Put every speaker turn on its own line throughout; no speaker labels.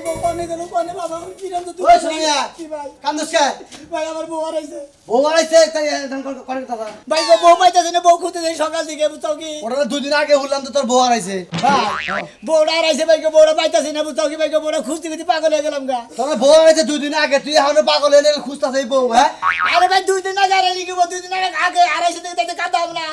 বউ কোনে গেল কোনে বাবা কিরম তো
ওই সোনিয়া
কি ভাই
কান্দুস কে
ভাই আমার বউ হারাইছে
বউ আইছে তাই এরকম করে কথা
ভাই গো বউ পাইতাছে না বউ খুঁজতে যাই সকাল থেকে বুঝছো কি
ওটা দুই দিন আগে বললাম তো তোর বউ আইছে
ভাই বউটা হারাইছে ভাই গো বউটা পাইতাছে না বুঝছো কি ভাই গো বউটা খুঁজতে খুঁজতে পাগল হয়ে গেলাম গা
তোর বউ আইছে দুই দিন আগে তুই এখনো পাগল হয়ে খুঁজতাছ এই বউ হ্যাঁ
আরে ভাই 2 দিন আগে হারাই লিখবো 2 দিন আগে হারাইছে দেখতে দেখতে কাঁদাম না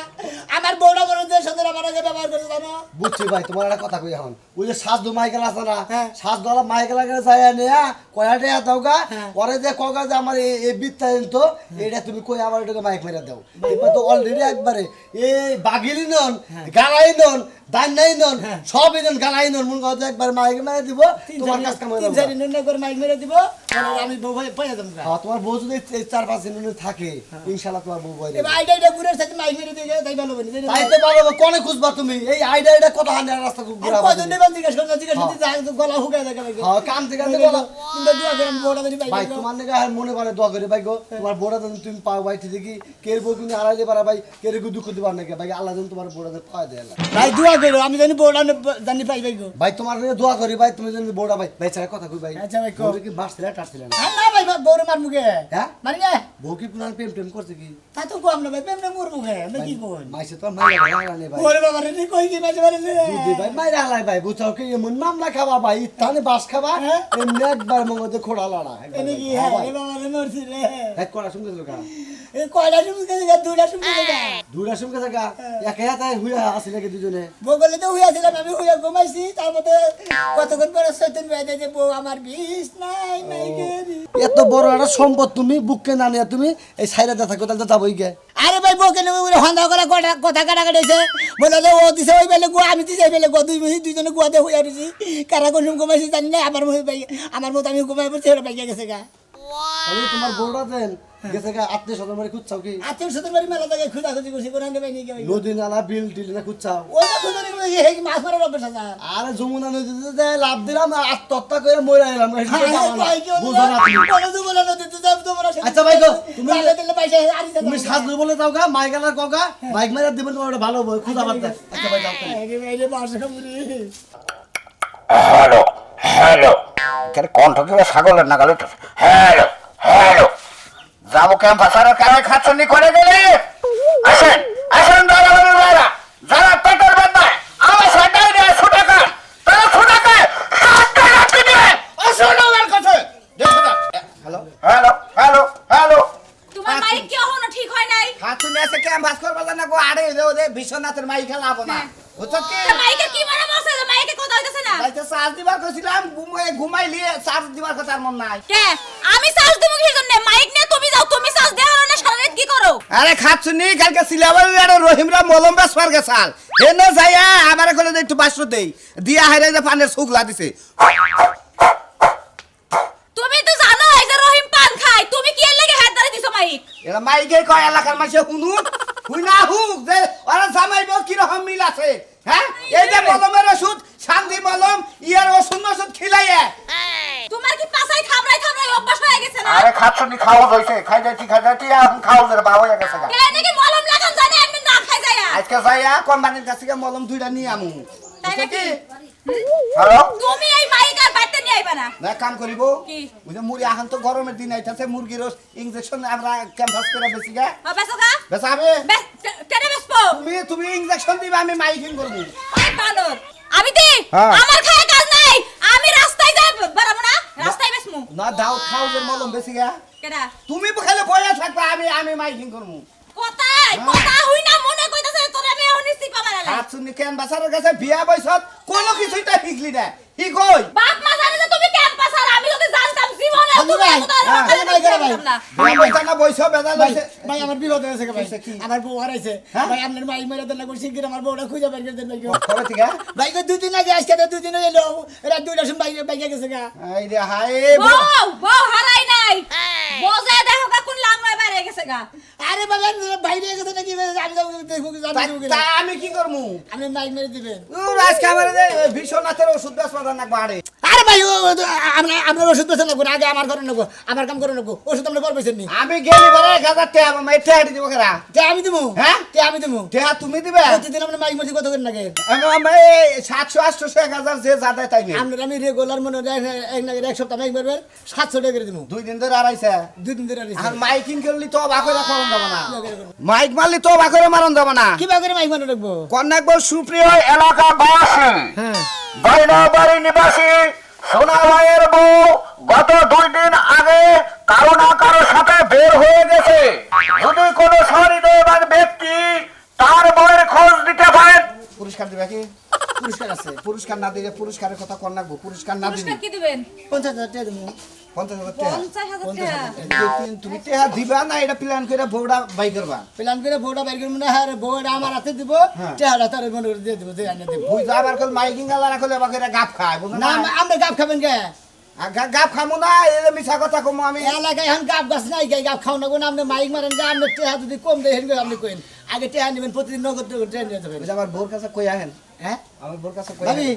আমার বউটা বড় দেশ সঙ্গে আমার আগে ব্যবহার করতে জানো
বুঝছি ভাই তোমার একটা কথা কই এখন ওই যে সাজ দু মাইকেল আছে না
হ্যাঁ।
সাজ দলা মাইকেল আগে যায় নেয়া কয়াটে দাওগা
হ্যাঁ।
পরে যে কগা যে আমার এই বিত্তাইন তো এটা তুমি কই আমার এটাকে মাইক মেরে দাও এবার তো অলরেডি একবারে এই বাগিলি নন গালাই নন দান নাই নন সব নন গালাই নন মন কথা একবার মাইক মেরে দিব তোমার কাজ কাম হয়ে
তিন
যাবে
চারি নুন করে মাইক মেরে দিব তাহলে আমি বউ পাইয়া যাবো গা
হ্যাঁ তোমার বউ যদি 4-5 দিন থাকে ইনশাআল্লাহ তোমার বউ বইরে
এবার আইডা ঘুরে সাথে মাইক মেরে দিয়ে তাই ভালো বলি
তাই তো ভালো কোনে খুঁজবা তুমি এই আইডিয়া এটা কত হান্ডা রাস্তা ঘুরাবা
কয়জন নেবেন জিজ্ঞেস করতে গলা হুকায় দেখা ভাই
হ্যাঁ কাম থেকে গলা
কিন্তু দুয়া করে বউটা যদি
ভাই তোমার নাকি আর মনে করে দোয়া করে ভাই গো তোমার বোড়া যদি তুমি পাও ভাই ঠিক কি কে বউ তুমি আড়াইতে পারা ভাই কে রে দুঃখ দিবার নাকি ভাই আল্লাহ যেন তোমার বোড়া পাওয়া দেয় না
ভাই দুয়া করো আমি জানি বউটা জানি পাই ভাই গো
ভাই তোমার নাকি দোয়া করি ভাই তুমি যদি বোড়া ভাই ভাই ছাড়া কথা কই ভাই
আচ্ছা ভাই কো
বউরে কি বাসছিলা টাটছিলা না
না ভাই বউরে মার মুখে
হ্যাঁ
মারি না
বউ কি পুনান প্রেম প্রেম করছে কি
তা তো কম না ভাই প্রেম মোর মুখে আমি কি কই
মাইছে তো মাইরা হারালে ভাই
ওরে বাবা রে কই কি মাঝে মারে
দুদি ভাই মাইরা হালাই ভাই বুঝাও কি এমন মামলা খাবা ভাই ইতানে বাস খাবা এমনি একবার মঙ্গতে খোড়া লড়া
এনে কি হ্যাঁ এ বাবা রে মরছি রে
এক করা শুনতে লোকা
এ কয়টা শুনতে গেছে দুইটা শুনতে গেছে
দুইটা শুনতে থাকা একা একাই হুইয়া আছে নাকি দুজনে
বগলে তো হইয়াছিলাম আমি হইয়া ঘুমাইছি তার মধ্যে কতক্ষণ পরে চৈতন্য বেঁধে যে বউ আমার বিষ নাই নাই গেরি
এত বড় একটা সম্পদ তুমি বুককে না নিয়ে তুমি এই সাইডে থাকো তাহলে তো যাবোই গে
আরে ভাই বউকে নেবে বলে হন্দা করে কথা কাটাকাটিছে বলে যে ও দিছে ওই বেলে গুয়া আমি দিছে এই বেলে গুয়া দুইজনে গুয়াতে হইয়া দিছি কারা কোন ঘুমাইছি জানি না আমার মতো আমি ঘুমাই পড়ছি ওরা বাইকে গেছে গা
আমি তোমার বউটা দেন গেছে গা আত্মীয় স্বজন বাড়ি খুঁজছাও কি
আত্মীয় স্বজন বাড়ি মেলা জায়গায় খুঁজাখুঁজি করছি কোন আনতে পাইনি কে
নদী নালা বিল টিল না খুঁজছাও
ওই তো খুঁজে নিয়ে এই মাছ মারার অভ্যাস আছে
আরে যমুনা নদীতে যে লাভ দিলাম আত্মহত্যা করে মরে এলাম বুঝো না তুমি। আচ্ছা ভাই গো তুমি সাজু বলে যাও গা মাইক আলার কগা মাইক মারা দিবেন তোমার একটা ভালো বই খুঁজা পারতে আচ্ছা ভাই যাও
হ্যালো হ্যালো কেন কণ্ঠ কি ছাগলের নাগাল হ্যালো হ্যালো যাবো ক্যাম্পাস আর কারাই খাচ্ছনি করে গেলে আসেন আসেন দাদা যারা পেটের ব্যথায় আমার সাইডে নিয়ে ছুটে খান তারা ছুটে খায়
হ্যালো
হ্যালো হ্যালো হ্যালো
তোমার মাইক কি এখনো ঠিক হয় নাই?
হাতুনে আছে ক্যাম্পাস করবা না গো আড়ে দে বিশ্বনাথের মাইক খেলাবো না বুঝছ কি
তা মাইকে কি মারা মরছে? মাইকে কথা হইতাছে না।
তাইতে চার্জ দিবার কইছিলাম ঘুমাইলি চার্জ দিবার কথা মন নাই
কে? আমি সাজ দিমু কির জন্য? মাইক নিয়ে তুমি যাও, তুমি সাজ দেও না সারা রাত কি করো?
আরে খাচ্ছুনি কালকে সিলাবার আরে রহিমরা মলম বেসবার গেছাল হেন যাইয়া আমারে কইলে একটু বাসরু দেই দিয়া হাইরে যে পানের সুগলা দিছে
তুমি তো জানো এই যে রহিম পান খায়, তুমি কি এর লাগি হাত ধরে দিছো মাইক?
এরা মাইকে কয় এলাকার মাসে হুনুত হুই না হুক যে ওরা জামাইব কি রকম মিল আছে হ্যাঁ এই যে মলমের ওষুধ শান্তি মলম ইয়ার ওষুধ ওষুধ খিলাইয়া
তোমার কি পাছায় থামরাই অভ্যাস হয়ে গেছে না?
আরে খাচ্ছনি খাওয়া হইছে খাই যাইতি এখন খাও জেরে বাবা হয়ে গেছে গা
কে নাকি মলম লাগান জানে আমি না খাই যায়া?
আজকে যাইয়া কোম্পানির কাছ থেকে মলম দুইটা নিয়ে আমু
তাই নাকি?
হ্যালো
তুমি এই মাইক আর বাইতে নিয়ে আইবা না।
না কাম করিব
কি?
ওই যে মুড়ি এখন তো গরমের দিন আইতাছে মুরগির ইনজেকশন আমরা ক্যাম্পাস করে বেশি গা
বেসো গা?
বেসাবে
কেন বেসবো?
তুমি ইনজেকশন দিবা আমি মাইকিং করব
ওই বানর আমি দি
হ্যাঁ।
আমার খায় কাজ নাই, আমি রাস্তায় যাই বাড়াবো না, রাস্তায় বেসমু।
না দাও খাও যে মলম বেশি গা
কেডা?
তুমি খালি বয়া থাকবা আমি মাইকিং করব
কথা হুই না মনে কইতাছে তোরে আমি এখন সিপা মারালাই।
হাত শুনি ক্যাম্পাসের কাছে বিয়া বয়সত কোনো কিছুইটা শিখলি না হি কই
বাপ মা জানে যে তুমি ক্যাম্পাস আর আমি যদি জানতাম জীবনে
হালু
তুমি
ভাই,
কোথায়
হ্যাঁ,
রাখতে
হালু ভাই,
পারতাম
ভাই।
না।
বিয়া বয়সা না বয়স বেদা
ভাই
লইছে
ভাই আমার বিপদ হয়েছে ভাই
হয়েছে কি?
আমার বউ হারাইছে
হ্যাঁ?
ভাই আপনার মাইক মেরে দেন না করছি কি আমার বউটা খুঁজে বের করে দেন ভাই
কবে থেকে
ভাই তো 2 দিন আগে আজকে 2 দিন এলো রাত 2টার সময় বাইকে গেছে গা
এই রে হায়
বউ হারাই নাই, বোঝে দেখো কা কোন লাংড়ায় বাইরে গেছে গা।
আরে বাবা বাইরে গেছে নাকি আমি যাবো দেখবো কি জানি
তা আমি কি করমু
আপনি মাইক মেরে দিবেন
আজকে আমার বিশ্বনাথের ওষুধ বেশ পাতা না বাড়ে
আরে আরে ভাই আমরা ওষুধ বেছে নেবো আগে আমার ঘরে নেবো আমার কাম করে নেবো ওষুধ আমরা করবো নি
আমি গেলি বড় 1000 টাকা আমি ঠেহাড়ি দিব কেরা
আমি দেবো
হ্যাঁ
আমি দেবো
ঠেহা তুমি দিবে
প্রতিদিন আমরা মাইক মাঝে কত করে লাগে
আমি 700 800 1000 যে যাতে তাই নি
আমরা আমি রেগুলার মনে এক নাকি এক সপ্তাহ মাইক মারবে 700 টাকা করে দেবো
2 দিন ধরে আড়াইছে
2 দিন ধরে
আর মাইকিং করলি তো বাকরে করন যাব না মাইক মারলি তো বাকরে মারন যাব না
কি বাগরে মাইক মারো রাখবো
কন্যাকবর সুপ্রিয়
এলাকাবাসী
হ্যাঁ
বাইনাবাড়ি নিবাসী সোনা ভাইয়ের বউ গত 2 দিন আগে কারো না কারো সাথে বের হয়ে গেছে। যদি কোনো সহৃদয়বান ব্যক্তি তার বউয়ের খোঁজ দিতে পারেন,
পুরস্কার দিবে কি
পুরস্কার আছে
পুরস্কার না দিলে পুরস্কারের কথা কন্যাকবো পুরস্কার না দিলে
পুরস্কার কি দিবেন
50,000 টাকা দেবো
50,000 টাকা
50,000 টাকা
তুমি টেহা দিবা না এটা প্ল্যান করে বউডা বাই করবা
প্ল্যান করে বউটা বাইর করে মনে হয় বউটা আমার হাতে দিব চেহারা তার মনে করে দিয়ে দিব যে আনে দেব
বুঝ যাবার কল মাইকিং গালা রাখলে বাকরে গাপ খায় বুঝছ
না
না
আমরা গাব খাবেন কে
গাপ খামু না এই মিছা কথা কমু আমি
এলাকায় এখন গাব গাছ নাই গাব খাও না কোন আপনি মাইক মারেন যে আপনি টেহা যদি কম দেয় হেন আপনি কইন আগে টেহা নেবেন প্রতিদিন নগদ ট্রেন নিয়ে যাবেন
আমার বোর কাছে কই আহেন
হ্যাঁ
আমার বোর কাছে কই
ভাবি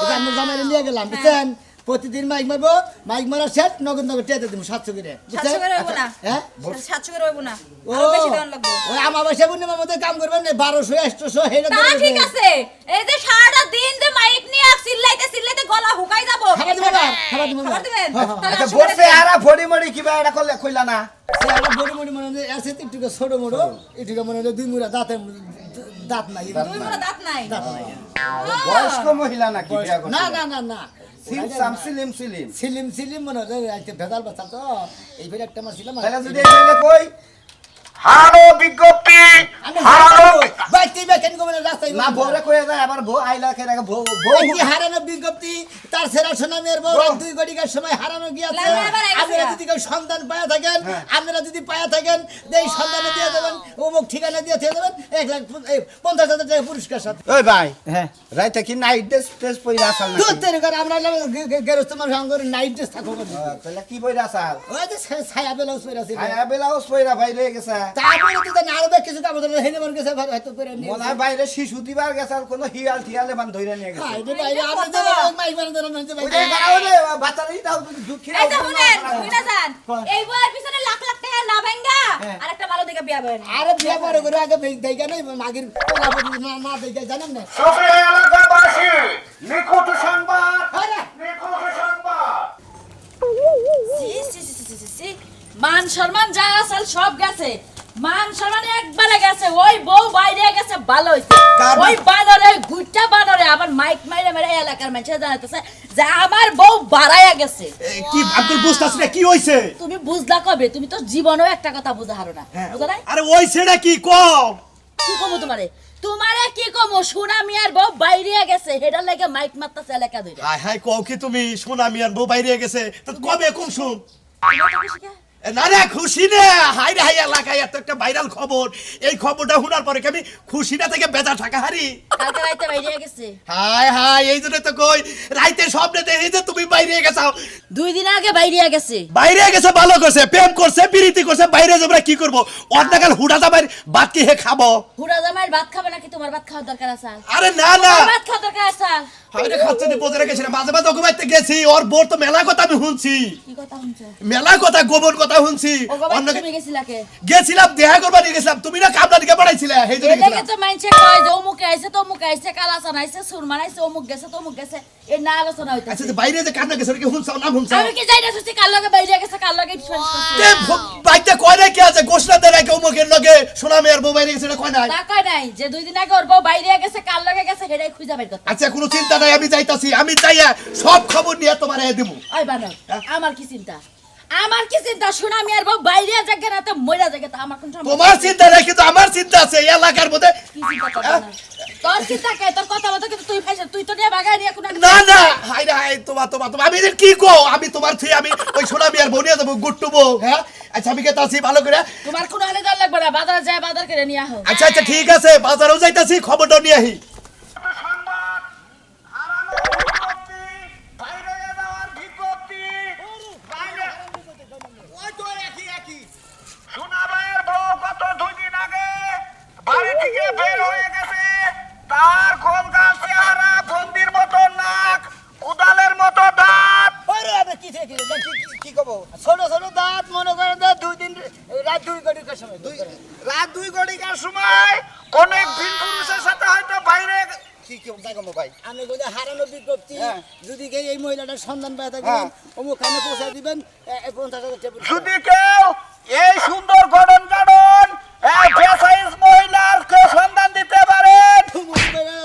এটা আমি জামাইরে নিয়ে গেলাম বুঝছেন প্রতিদিন মাইক মারবো মাইক মারার শেষ নগদ নগদ টেহা দেবো 700 করে
700 করে হইব না
হ্যাঁ
700 করে হইব না
ও
আরো বেশি দাম লাগবে
ওই আমার বাসা বুনের মধ্যে কাম করবেন না 1200 800 হেটা
তা ঠিক আছে এই যে সারাটা দিন যে মাইক নিয়ে চিল্লাইতে গলা হুকাই যাব
খাবার দিবেন না খাবার দিবেন না
খাবার দিবেন তাহলে
আচ্ছা
800
বোর
করে
সে আরা ফড়ি মড়ি কিবা এটা করলে কইলা না
সেটা বড় বড় মনে হয় আছে একটু ছোট মোড়ো একটু মনে হয় দুই মুড়া দাঁত নাই
দুই মোড়া দাঁত নাই
বয়স্ক মহিলা নাকি বিয়া করছে
না না না না
সিম সিলিম সিলিম
সিলিম সিলিম মনে হয় আইতে ভেজাল বাচ্চা তো এইবার একটা মাস ছিলাম
তাহলে যদি এখানে কই
হারানো বিজ্ঞপ্তি
আমি
হারানো
বাইতে বেকেন গোমনে রাস্তায়
না বউরে কইয়া যায় আবার বউ আইলা কেন বউ বউ
কি হারানো বিজ্ঞপ্তি তার সেরা সোনামের বউ 2 ঘটিকার সময় হারানো গিয়েছে
লাগে আবার আইছে।
আপনারা যদি কেউ সন্তান পায়া থাকেন আপনারা যদি পায়া থাকেন এই সন্তানে দিয়ে দেবেন অমুক ঠিকানা দিয়ে দেবেন 1,50,000 টাকা পুরস্কার সাথে
ওই ভাই
হ্যাঁ
রাইতে কি নাইট ড্রেস পইরা আসাল না
দুধ তৈরি করে আমরা গেরস্ত মানুষ আঙ্গুর নাইট ড্রেস থাকবো
তাহলে কি পইরা আসাল
ওই যে ছায়া বেলাউস পরে আছে
আয়া বেলাউস পইরা বাইরে গেছে
তারপরে তো জানি আরো বেশ কিছু কাপড় হেনে মন গেছে হয়তো করে নিয়ে
মনে হয় বাইরে শিশু দিবার গেছে আর কোনো হিয়াল টিয়ালে মান ধইরা নিয়ে গেছে
এই যে বাইরে আমরা তো মাইক বানাতে না যে
ওই
বাইরে
যে গাওলে বাতারি দাও দুধ খিরা
এই যে শুনেন শুনে যান এই বইয়ের পিছনে লাখ লাখ টাকা না ভাঙ্গা আর একটা ভালো দিকে বিয়া বেন
আরে বিয়া পরে করে আগে দেখা নাই মাগির না দেখা জানেন না
সুপ্রিয় এলাকাবাসী নিখুঁত সংবাদ
আরে
নিখুঁত সংবাদ
সি মান সম্মান যা আসল সব গেছে মান সম্মান একবারে গেছে ওই বউ বাইরে গেছে ভালো হইছে ওই বানরে গুট্টা বানরে আবার মাইক মাইরে মেরে এলাকার মানুষ জানাতেছে যে আমার বউ বাড়ায়া গেছে
কি আব্দুল বুঝতাছ না কি হইছে
তুমি বুঝলা কবে তুমি তো জীবনেও একটা কথা বুঝা হারো না বুঝা নাই
আরে হইছেটা কি কও
কি কমু তোমারে কি কমু সোনা মিয়ার বউ বাইরে গেছে হেডার লাগে মাইক মারতাছে এলাকা ধরে
হাই হাই কও কি তুমি সোনা মিয়ার বউ বাইরে গেছে তো কবে কোন শুন না রে খুশি না হাই রে হাই এলাকায় এত একটা ভাইরাল খবর এই খবরটা শোনার পরে কি আমি খুশি না থেকে বেজা টাকা হারি
কালকে রাইতে বাইরে গেছে
হাই হাই এই জন্য তো কই রাইতে স্বপ্নে দেখি যে তুমি বাইরে গেছো
2 দিন আগে বাইরে গেছে
বাইরে গেছে ভালো করছে প্রেম করছে প্রীতি করছে বাইরে যাবরা কি করব অর্ধকাল হুডা যাবার ভাত কি হে খাবো
হুড়া জামাইয়ের ভাত খাবে নাকি তোমার ভাত খাওয়ার দরকার আছে
আরে না না
তোমার ভাত খাওয়ার দরকার আছে
হাইরে খাচ্ছে নি বোঝে রেখেছি না মাঝে মাঝে ওকে গেছি ওর বোর তো মেলা কথা আমি শুনছি
কি কথা শুনছো
মেলা কথা গোবর কথা শুনছি
ও বাবা
অন্য
তুমি গেছিলা কে
গেছিলাম দেখা করবা নিয়ে গেছিলাম তুমি না কামলা দিকে পড়াইছিলে সেই জন্য
এলাকে
গেছিলাম
তো মাইনছে কয় যে অমুক আইছে তো অমুক আইছে কালাসান আইছে সুরমান আইছে অমুক গেছে তো অমুক গেছে এই না আলোচনা
আচ্ছা
হইতাছে
যে বাইরে যে কামনা গেছে কি শুনছাও না শুনছাও
আমি কি যাই না সুচি কাল লগে বাইরে গেছে কাল লগে ডিফারেন্স করছে
তে বাইতে কয় না কি আছে ঘোষণা দেয় নাকি অমুকের লগে সোনা মেয়ের বউ বাইরে গেছে এটা কয় নাই
তা কয় নাই যে 2 দিন আগে ওর বউ বাইরে গেছে কাল লগে গেছে হেডাই খুঁজা বের করতে
আচ্ছা কোনো চিন্তা নাই আমি যাইতাছি আমি যাইয়া সব খবর নিয়ে তোমারে দেবো
ওই বানর আমার কি চিন্তা শোনা আমি আর বউ বাইরে যাকে না তো মইরা যাকে তা আমার কোন সমস্যা
তোমার চিন্তা নাই কিন্তু আমার চিন্তা আছে এই এলাকার মধ্যে
কি চিন্তা তোর বানর? তোর চিন্তা কে তোর কথা মতো কিন্তু তুই ফাইছ তুই তো নিয়ে বাগায় নিয়ে কোন
না না হাই রে হাই তোমার আমি এদের কি কো আমি তোমার থেকে আমি ওই সোনা মিয়ার বউ নিয়ে যাবো গুট্টু বউ হ্যাঁ আচ্ছা আমি কেতাছি ভালো করে
তোমার কোন আলে দল লাগবে না বাজার যায় বাজার করে নিয়ে আহ
আচ্ছা আচ্ছা ঠিক আছে বাজারেও যাইতাছি খবরটা নিয়ে আহি
সংবাদ হারানো বিজ্ঞপ্তি বাইরে যাওয়ার বিজ্ঞপ্তি বাইরে
ওই তো একই
সোনা ভাইয়ের বউ গত 2 দিন আগে বাড়ি থেকে বের হয়ে গেছে তার গোলগাল চেহারা বন্দির মতো নাক উদালের মতো দাঁত
কি কব
ছোট ছোট দাঁত মনে করেন যে 2 দিন রাত 2 ঘটিকার সময়
রাত 2 ঘটিকার সময় অনেক ভিন পুরুষের সাথে হয়তো বাইরে কি কব ভাই
আমি বলি হারানো বিজ্ঞপ্তি
হ্যাঁ।
যদি কেউ এই মহিলাটার সন্ধান পায় থাকেন অমুকখানে পৌঁছে দিবেন 50,000 টাকা
যদি কেউ এই সুন্দর গঠন বেসাইজ মহিলার কে সন্ধান দিতে পারেন,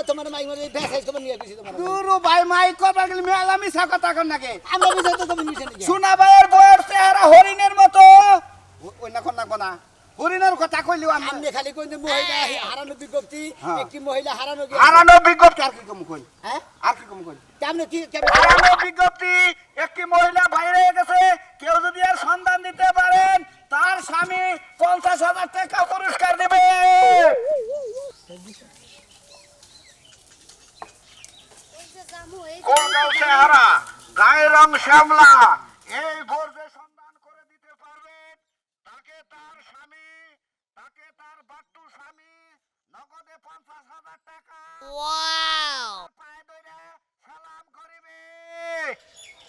তোমার মাইক মারি ভেসাই তোমার নিয়ে গেছি তোমার
দুরু ভাই মাই কথা গেল মেলা মিছা কথা কর নাকি
আমরা বুঝাই তো তুমি নিচে নিয়ে
সোনা ভাইয়ের বউয়ের চেহারা হরিণের মতো ওই না কোন না হরিণের কথা কইলিও আমি
আপনি খালি কোন মহিলা হারানো বিজ্ঞপ্তি একটি মহিলা হারানো গেছে
হারানো বিজ্ঞপ্তি
আর কি কম কই
হ্যাঁ
আর কি কম কই
কেমনে কি
হারানো বিজ্ঞপ্তি একটি মহিলা বাইরে গেছে, কেউ যদি এর সন্ধান দিতে পারেন তার স্বামী 50,000 টাকা পুরস্কার দেবে। কোন চেহারা গায়ের রং শ্যামলা, এই ভোরকে সন্ধান করে দিতে পারবেন তাকে তার স্বামী, তাকে তার বাট্টু স্বামী নগদে 50,000 টাকা পায়ে ধরে সালাম করিবে।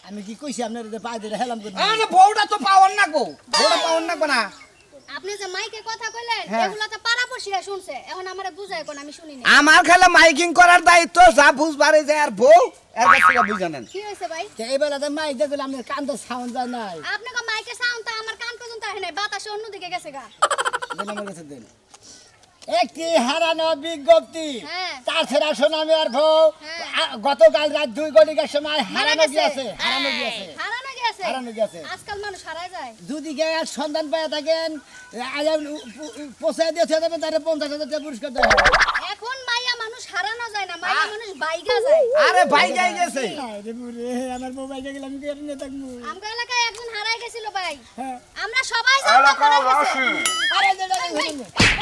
আমি কি কইছি আপনার পায়ে ধরে হেলাম করব
আরে বউটা তো পাওয়ার না গো বউটা পাওয়ার না না
আপনি যে মাইকে কথা কইলেন
হ্যাঁ।
এগুলা তো পাড়াপড়শিরা শুনছে এখন আমারে বুঝায় কোন আমি শুনি না
আমার খেলে মাইকিং করার দায়িত্ব যা বুঝবারে যায় আর বউ এর কাছে বুঝা নেন
কি হইছে ভাই
এইবেলা তো মাইক দেখলে আপনার কান তো সাউন্ড যায় নাই
আপনি কো মাইকে সাউন্ড তো আমার কান পর্যন্ত আসে নাই বাতাসে অন্যদিকে গেছে গা
দেন আমার কাছে দেন একটি হারানো বিজ্ঞপ্তি
হ্যাঁ।
তার ছেড়া সোনামি আর বউ
হ্যাঁ।
গতকাল রাত 2 ঘটিকার সময় হারানো
গেছে।
গিয়েছে হারানো গিয়েছে
হারানো গেছে
হারানো গেছে।
আজকাল মানুষ হারায় যায়
যদি কেউ আর সন্ধান পায় থাকেন পোষায় দিয়ে ছেড়ে দেবেন তাহলে 50,000 টাকা পুরস্কার দেওয়া হবে
এখন মাইয়া মানুষ হারানো যায় না মাইয়া মানুষ বাইগা যায়
আরে ভাই যাই গেছে
আরে বুড়ে আমার মোবাইল গেলাম কি আর নিয়ে থাকবো
আমগো এলাকায় একজন হারায় গেছিল ভাই
হ্যাঁ।
আমরা সবাই জানি
এলাকার
হারায় গেছে।
রাশি
আরে
ভাই,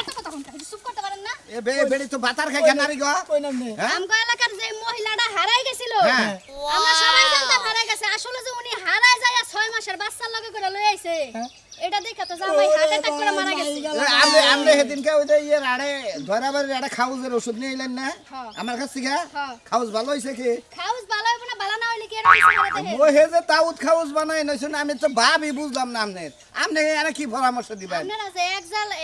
এত কথা কোনটা একটু চুপ করতে পারেন না
এ বেড়ি তো বাতার খাই কেনারি গো
কই নাম নেই
হ্যাঁ?
আমগো এলাকার যে মহিলাটা হারাই গেছিল
হ্যাঁ।
আমরা সবাই জানতাম হারাই গেছে আসলে যে উনি হারায় যায় 6 মাসের বাচ্চার লগে করে লই আইছে এটা দেখা তো জামাই হার্ট অ্যাটাক করে মারা গেছে
আমরা সেদিনকে ওই যে ইয়ে রাড়ে ধরাবাড়ি রাড়ে খাউজের ওষুধ নিয়ে এলেন না
হ্যাঁ।
আমার কাছ থেকে
হ্যাঁ।
খাউজ ভালো হয়েছে কি
খাউস ভালো হবে না ভালো না হইলে কি এর পিছনে দেখে
ওই হে যে তাউত খাউজ বানাই নইছেন আমি তো ভাবই বুঝলাম না আপনি আর কি পরামর্শ দিবেন
আপনারা যে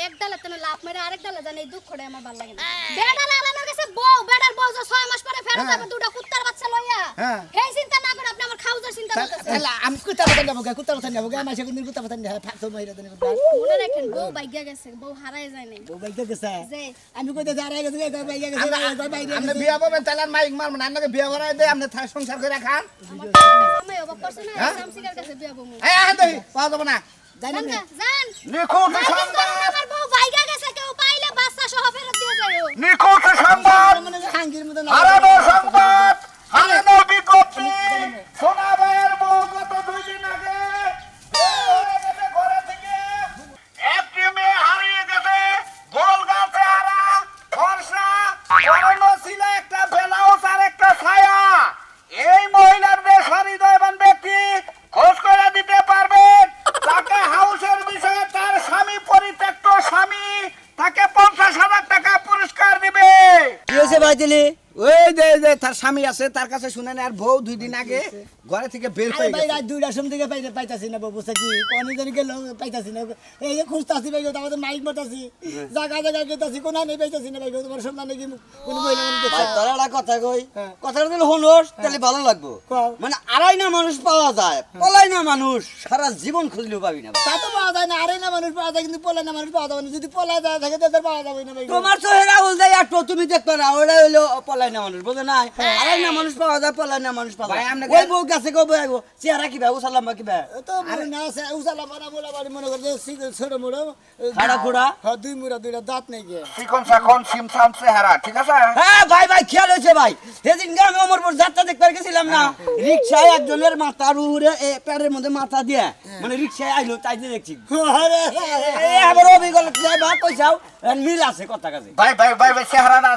এক ডালে তেন লাভ মেরে আরেক ডালে জানে এই দুঃখটা আমার ভালো লাগে না বেড়া লাগানো গেছে বউ বেড়ার বউ যে 6 মাস পরে ফেরত যাবে দুটো কুত্তার বাচ্চা লইয়া
হ্যাঁ।
এই চিন্তা না করে আপনি আমার খাউজের চিন্তা করতেছেন
তাহলে আমি কুত্তা পাতা নেবো কুত্তা পাতা নেবো মাসে কোনদিন কুত্তা পাতা নেবো ফাঁকতো মাইরা দেন
মনে রাখেন বউ বাইগা গেছে বউ হারায় যায় নাই
মোবাইল তো গেছে
যে
আমি কইতে যারা গেছে কই বাইরে গেছে বাইরে
আপনি বিয়া পাবেন তাহলে আর মাইক মারবেন আপনাকে বিয়া করাই দেয় আপনি সংসার করে খান
আমার জামাই অবাক করছে না
হ্যাঁ?
শামসিকার কাছে বিয়া বমু
এই আহ দেখি পাওয়া যাবে না
জানি
জান
না
না, জান
নিখুঁত
জানিস তো
সংবাদ,
আমার বউ বাইগা গেছে কেউ পাইলে বাচ্চা সহ ফেরত দিয়ে যাও
নিখুঁত সংবাদ,
মনে হয় হাঙ্গির মতো না
হারানো সংবাদ, হারানো বিজ্ঞপ্তি। সোনা ভাইয়ের বউ গত 2 দিন আগে বের হয়ে গেছে ঘরে থেকে। একটি মেয়ে হারিয়ে গেছে, গোল গাল চেহারা, ফর্সা, পরনে ছিল একটা ব্লাউজ আর একটা ছায়া। এই মহিলার বেশ হৃদয়বান ব্যক্তি খোঁজ করে দিতে পারবেন তাকে হাউসের বিষয়ে তার স্বামী পরিত্যক্ত স্বামী তাকে 50,000 টাকা পুরস্কার দিবে।
কি হয়েছে ভাই দিলি ওই যে তার স্বামী আছে তার কাছে শুনেন আর বউ 2 দিন আগে ঘরে থেকে বের
আরে
হয়ে
ভাই
গেছে
রাত 2টার সময় থেকে পাইতাছি না বাবু কি কোন জন গেল পাইতাছি না এই যে খুঁজতাছি ভাই আমাদের মাইক মারতাছি জায়গা জায়গা গেতাছি কোন নেই পাইতাছি না ভাই তোমার সন্ধান নাকি কোন মহিলা মানুষ দেখছে
তোর একটা কথা কই
হ্যাঁ।
কথাটা দিলে হনোস তাহলে ভালো লাগবো
কও।
মানে আড়াই না মানুষ পাওয়া যায় পলাই না মানুষ সারা জীবন খুঁজলেও পাবি না
তা তো পাওয়া যায় না আরে না মানুষ পাওয়া যায় কিন্তু পলা না মানুষ পাওয়া যাবে না যদি পলা যায় থাকে তাদের পাওয়া যাবে না ভাই
তোমার চেহারা উল্টাই একটু তুমি দেখবে না ওটাই হইলো পলাই না মানুষ বুঝে নাই আড়াই না মানুষ পাওয়া যায় পলাই না মানুষ পাওয়া
ভাই,
যায়
আমরা
ওই বউ গাছে কই বইবো চেহারা কি ভাই উসালাম বা কি ভাই
তো মনে না আছে উসালা মারা মোলা বাড়ি মনে করে ছোট মোড়ো
খাড়া খুড়া
হ্যাঁ 2 মুড়া 2টা দাঁত নাই গিয়ে
চিকন চাকন সিমসাম চেহারা, ঠিক আছে?
হ্যাঁ ভাই ভাই খেয়াল হয়েছে ভাই সেদিন আমি অমরপুর যাত্রা দেখতে গেছিলাম না রিক্সায় একজনের মাথার উপরে প্যারের মধ্যে মাথা দিয়ে মানে রিক্সায় আইলো তাই দিয়ে দেখছি এই আবার অভিজ্ঞতা ভাই কইছাও মিল আছে কথা কাছে
ভাই ভাই ভাই ভাই চেহারা না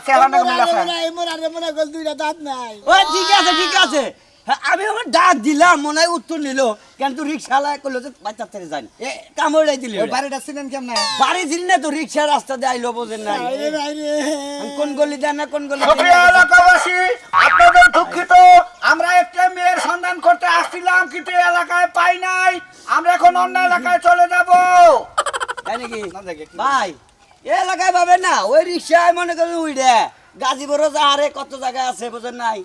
মিল আছে।
মনে করে 2টা দাঁত নাই
ও ঠিক আছে হ্যাঁ, আমি আমার ডাক দিলাম মনে হয় উত্তর নিল কিন্তু রিক্সাওয়ালা করলো যে বাচ্চা থেকে যান কামড়াই দিল
ওই বাড়িটা ছিলেন কেমন
বাড়ি ছিল না তো রিক্সা রাস্তা দিয়ে আইলো বোঝেন নাই
আরে ভাই রে
আমি কোন গলি দেন না কোন গলি
সুপ্রিয় এলাকাবাসী, আপনাদের দুঃখিত, আমরা একটা মেয়ের সন্ধান করতে আসছিলাম কিন্তু এলাকায় পাই নাই। আমরা এখন অন্য এলাকায় চলে যাব।
তাই নাকি ভাই এ এলাকায় পাবেন না ওই রিক্সায় মনে করেন উইডে গাজীপুরও যাহারে কত জায়গা আছে বুঝেন নাই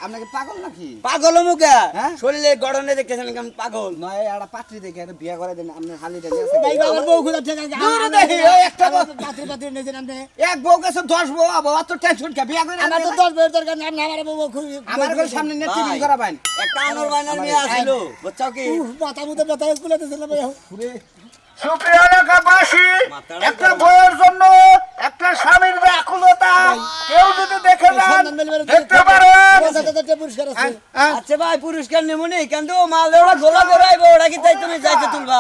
আপনাকে পাগল নাকি
পাগল মুখে
হ্যাঁ?
শরীরে গড়নে দেখতেছেন কেমন পাগল
নয় একটা পাত্রী দেখে একটা বিয়ে করে দেন আপনার হালিটা গেছে
ভাই আমার বউ খুদা ঠিক আছে
দূর দেখি, ওই একটা বউ।
পাত্রী নিয়েছেন আপনি
এক বউ গেছে 10 বউ আবার অত টেনশন কে বিয়ে করে
আমার তো 10 বউয়ের দরকার নাই আমার বউ খুব
আমার ঘর সামনে নিয়ে টিফিন করাবেন
একটা আনোর বাইনার মেয়ে আসিল বুঝছো কি
মাথা মুদে ব্যথা কুলাতেছিল ভাই
সুপ্রিয় এলাকাবাসী,
মাথাটা
একটা বইয়ের জন্য একটা স্বামীর ব্যাকুলতা কেউ যদি দেখে যান দেখতে পারেন।
পুরস্কার আছে
আচ্ছা ভাই পুরস্কার নেমনি কিন্তু মাল ওরা গোলা করে আইবো ওরা কি তাই তুমি যাইতে তুলবা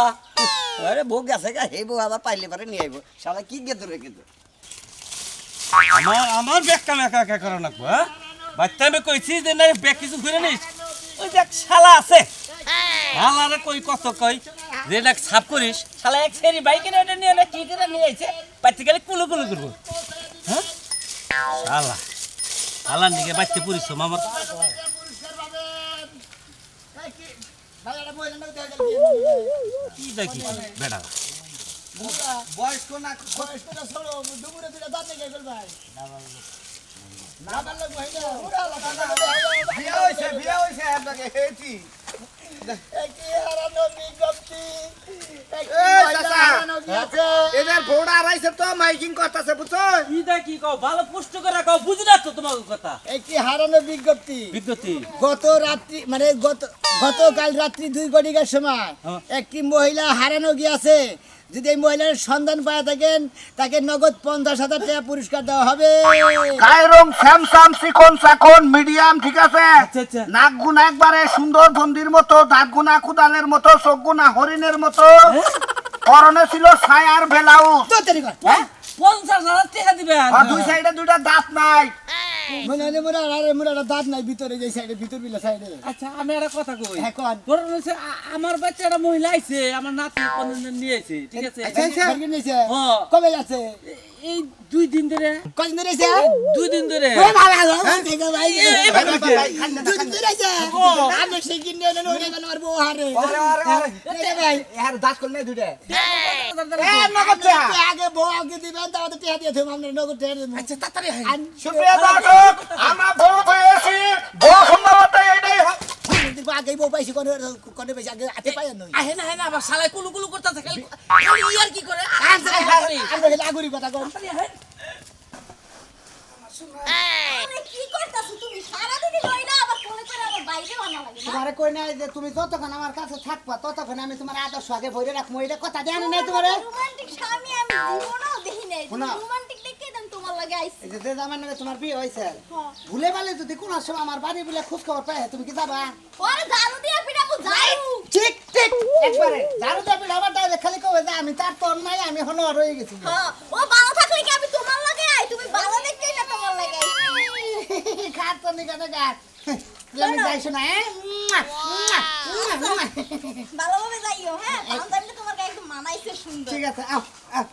আরে বউ গেছে গা হে বউ আবার পাইলে পারে নিয়ে আইবো শালা কি গেতো রে কিন্তু
আমার ব্যাগ কাম একা একা করা লাগবো হ্যাঁ বাচ্চা আমি কইছি যে না ব্যাগ কিছু ঘুরে নিস ওই দেখ শালা আছে শালারে কই কত কই যে দেখ সাফ করিস শালা এক সেরি বাইকে ওটা নিয়ে না কি করে নিয়ে আইছে প্র্যাকটিক্যালি কুলু কুলু করবো হ্যাঁ শালা শালার দিকে বাচ্চা পরিশ্রম আমার কি দেখি বেটা
বয়স্ক না বিয়ে হইছে আপনাকে হেছি এদের ঘোড়া আড়াইছে তো মাইকিং করতেছে বুঝছো
কি দেখি কও ভালো পুষ্ট করে কও বুঝি না তো তোমার কথা
একটি হারানোর বিজ্ঞপ্তি
বিজ্ঞপ্তি
গতকাল রাত্রি 2 ঘটিকার সময়
হ্যাঁ।
একটি মহিলা হারানো গিয়েছে যদি এই মহিলার সন্ধান পাওয়া থাকেন তাকে নগদ 50,000 টাকা পুরস্কার দেওয়া হবে
কায়রং স্যামসাম চিকন চাকন মিডিয়াম ঠিক আছে।
আচ্ছা।
নাক গুনা একবারে সুন্দর ধন্দির মতো, দাঁত গুনা কুদালের মতো, চোখ গুনা হরিণের মতো, পরনে ছিল ছায়ার ব্লাউজ,
তো তৈরি কর
50,000 টাকা দিবেন
আর দুই সাইডে দুইটা দাঁত নাই।
মনে মোরা দাঁত নাই ভিতরে যে সাইডে ভিতর বিলা সাইডে
আচ্ছা আমি একটা কথা কই
হ্যাঁ কোন
ধরুন হচ্ছে আমার বাচ্চাটা মহিলা আইছে আমার নাতি কোনদিন নিয়ে আইছে ঠিক আছে
বার্গেন নিছে
হ্যাঁ।
কবে যাচ্ছে
এই 2 দিন ধরে
কদিন ধরে এসে
2 দিন ধরে
ওই ভালো দেখো ভাই
এবার কি?
দুই দিন ধরে এসে আমি সেই কিনে এনে ওরে গেল আর বউ হারে দেখো ভাই
এর দাঁত করলে দুইটা
আগে বউ আগে দিবেন তাহলে টিয়া দিয়ে দেব আমরা নগদ টিয়া দেব
আচ্ছা তাড়াতাড়ি
সুপ্রিয় দর্শক, আমরা বউ হয়েছি, বউ সম্ভবত এটাই
আগে বউ পাইছি কোনে পাইছি আগে হাতে পাই নই
আহে না আবার শালায় কুলু কুলু করতেছে খালি ইয়ার কি করে
আমরা খালি আগুরি কথা কম
আরে কি করতাছ তুমি সারা দিন লই না আবার ফোনে করে আমার বাইরে বানা লাগে না
তোমারে কই নাই যে তুমি যতক্ষণ আমার কাছে থাকবা ততক্ষণ আমি তোমার আদর্শ আগে বইরে রাখবো এটা কথা জানি নাই তোমারে
রোমান্টিক স্বামী আমি জীবনেও দেখি নাই
শোনো।
রোমান্টিক দেখে দেন তোমার লাগে আইছি
এই যে আমার নামে তোমার বিয়ে হয়েছে
হ্যাঁ।
ভুলে বালে যদি কোন সময় আমার বাড়ি বলে খোঁজ খবর পাই তুমি কি যাবা
ওরে ঝাড়ু দিয়া পিটাবো ঝাড়ু
ঠিক একবারে ঝাড়ু দেবে আবার ডাইরেক্ট খালি কবে যে আমি তার তোর নাই আমি হনো রয়ে গেছি
হ্যাঁ ও ভালো থাকলে কি আমি তোমার লাগে আই তুমি ভালো দেখতেই না তোমার লাগে আইছি
খাট তো নিকাতে গাছ আমি যাইছো না
ভালোভাবে যাইও হ্যাঁ বান্ধবীটা তোমার গায়ে একদম মানাইছে সুন্দর
ঠিক আছে আও আও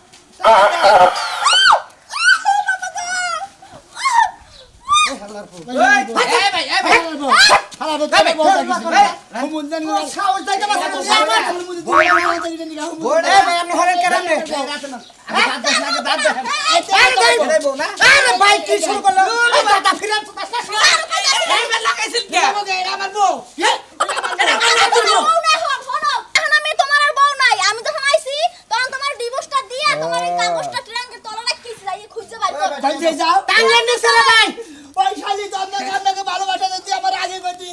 ভালোবাসা দিতে আমার আগে গতি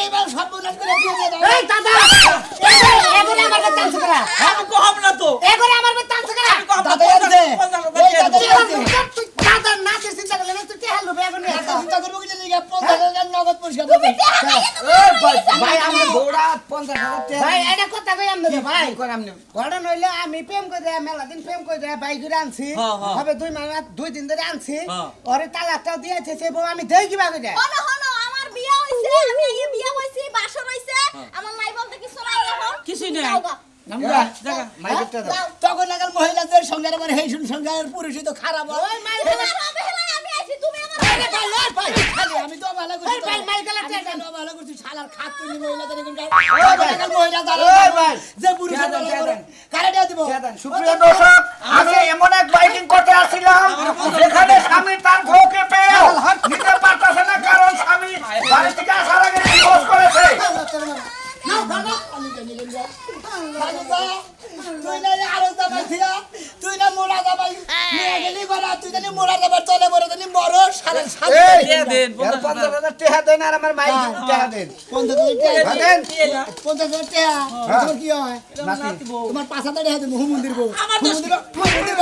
এবার সব বোনাস করে দিয়ে দাও
কম না তো
দাদা আছে ওই দাদা আছে
দাদার নাচের চিন্তা করলে তুই কে হালবে এখন
এত চিন্তা করবো কি জানি 50,000 নগদ পুরস্কার দেবে
ভাই আমার ঘোড়া 50,000 ভাই এটা কথা কই আমনে ভাই কই আমনে ঘোড়া নইলে আমি প্রেম কই দেয়া মেলা দিন প্রেম কই দেয়া বাইক ঘুরে আনছি হবে 2 মাস 2 দিন ধরে আনছি ওরে তালাকটাও দিয়েছে সে বউ আমি দেই কিবা কই দেয়া
হনো হনো আমার বিয়ে হইছে আমি আগে বিয়ে হইছি বাসর হইছে আমার মাই বলতে কিছু নাই এখন
কিছুই নাই।
যাও গা।
নামগা
মাইকটা দাও
যাও
তখন নাগাল মহিলাদের সঙ্গে আবার হেসুন সঙ্গে আর পুরুষই তো খারাপ হয়
তোমার অবহেলায় আমি আইছি তুমি আমার
আমি তো ভালো করছি
ভাই মাইকেল
ভালো করছি শালার খাত তুলি মহিলাদের এখানকার যে পুরুষ কারে দিয়ে দিব
সুপ্রিয় দর্শক আমি এমন এক বাইকিং করতে আসছিলাম যেখানে স্বামী তার বউকে পেয়ে নিতে পারতেছে না কারণ স্বামী বাড়ি থেকে আসার আগে ডিভোর্স করেছে
তুই না আরো দাবাই থিয়া তুই না মোড়া দাবাই নিয়ে গেলি ঘরে তুই জানি মোড়া দাবার চলে বড় জানি বড় সারা সারা
দিয়ে দেন
50,000 টাকা দেন আর আমার মাইক টাকা দেন
50,000 টাকা 50,000 টাকা তোমার কি হয় তোমার 5,000 টাকা দেবো মন্দির বউ মন্দির